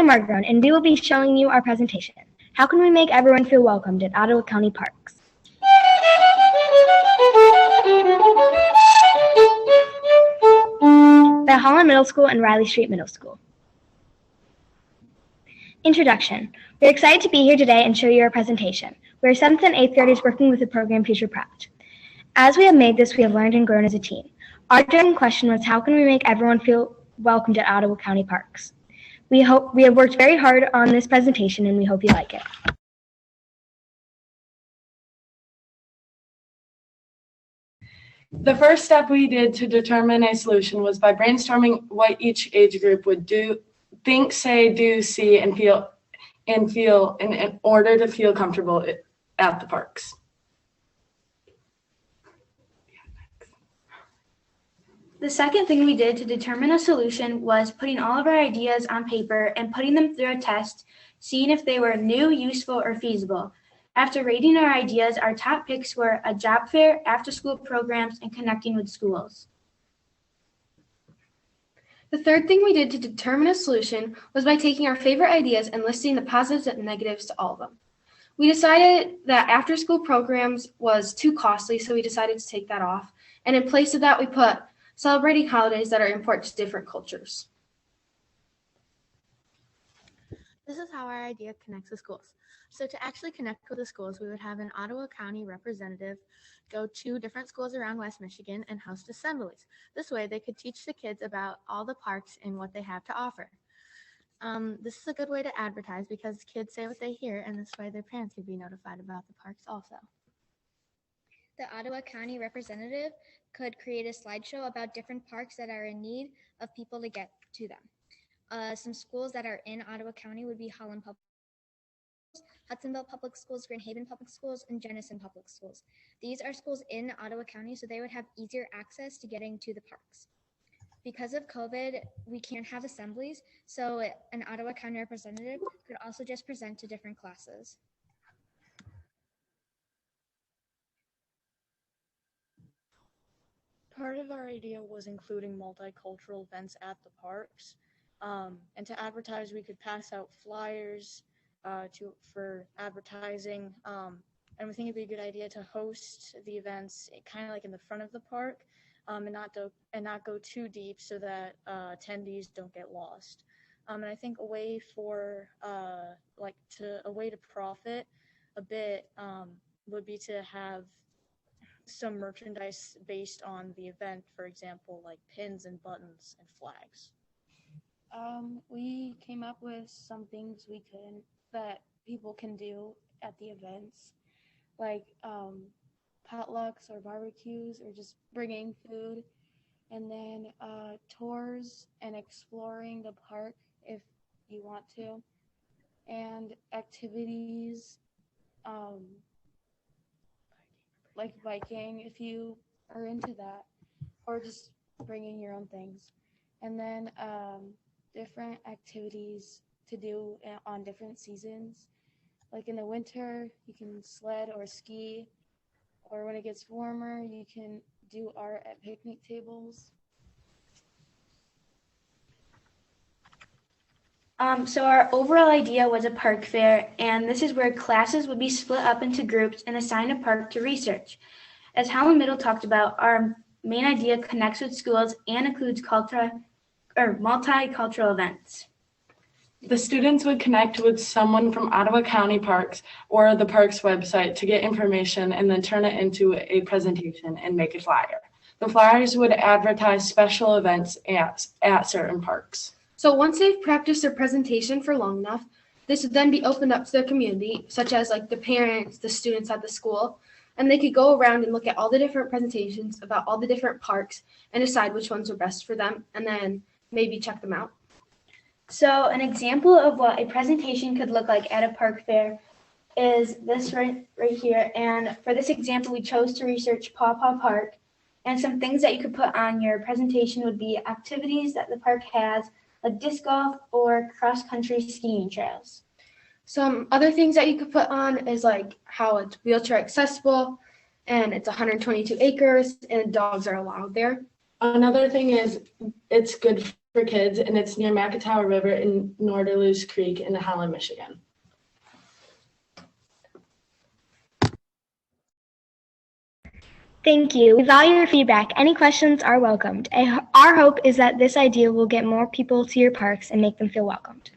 am Margaret, and we will be showing you our presentation. How can we make everyone feel welcomed at Ottawa County Parks? By Holland Middle School and Riley Street Middle School. Introduction. We're excited to be here today and show you our presentation. We're 7th and 8th graders working with the program Future Prep'd. As we have made this, we have learned and grown as a team. Our driving question was, how can we make everyone feel welcomed at Ottawa County Parks? We have worked very hard on this presentation, and we hope you like it. The first step we did to determine a solution was by brainstorming what each age group would do, think, say, do, see, and feel in order to feel comfortable at the parks. The second thing we did to determine a solution was putting all of our ideas on paper and putting them through a test, seeing if they were new, useful, or feasible. After rating our ideas, our top picks were a job fair, after-school programs, and connecting with schools. The third thing we did to determine a solution was by taking our favorite ideas and listing the positives and negatives to all of them. We decided that after-school programs was too costly, so we decided to take that off. And in place of that, we put celebrating holidays that are important to different cultures. This is how our idea connects with schools. So to actually connect with the schools, we would have an Ottawa County representative go to different schools around West Michigan and host assemblies. This way they could teach the kids about all the parks and what they have to offer. This is a good way to advertise because kids say what they hear, and this way their parents could be notified about the parks also. The Ottawa County representative could create a slideshow about different parks that are in need of people to get to them. Some schools that are in Ottawa County would be Holland Public Schools, Hudsonville Public Schools, Grand Haven Public Schools, and Jenison Public Schools. These are schools in Ottawa County, so they would have easier access to getting to the parks. Because of COVID, we can't have assemblies, so an Ottawa County representative could also just present to different classes. Part of our idea was including multicultural events at the parks. And to advertise, we could pass out flyers for advertising. And we think it'd be a good idea to host the events kind of like in the front of the park, and not go too deep so that attendees don't get lost. And I think a way to profit a bit would be to have some merchandise based on the event, for example, like pins and buttons and flags. We came up with some things that people can do at the events, like potlucks or barbecues or just bringing food, and then tours and exploring the park if you want to, and activities like biking if you are into that, or just bringing your own things. And then different activities to do on different seasons. Like in the winter, you can sled or ski, or when it gets warmer, you can do art at picnic tables. So our overall idea was a park fair, and this is where classes would be split up into groups and assigned a park to research. As Holland Middle talked about, our main idea connects with schools and includes multicultural events. The students would connect with someone from Ottawa County Parks or the park's website to get information and then turn it into a presentation and make a flyer. The flyers would advertise special events at certain parks. So once they've practiced their presentation for long enough, this would then be opened up to their community, such as like the parents, the students at the school, and they could go around and look at all the different presentations about all the different parks and decide which ones are best for them, and then maybe check them out. So an example of what a presentation could look like at a park fair is this right here. And for this example, we chose to research Paw Paw Park, and some things that you could put on your presentation would be activities that the park has, like disc golf or cross-country skiing trails. Some other things that you could put on is like how it's wheelchair accessible, and it's 122 acres, and dogs are allowed there. Another thing is it's good for kids, and it's near Macatawa River and Norderloos Creek in Holland, Michigan. Thank you. We value your feedback. Any questions are welcomed. Our hope is that this idea will get more people to your parks and make them feel welcomed.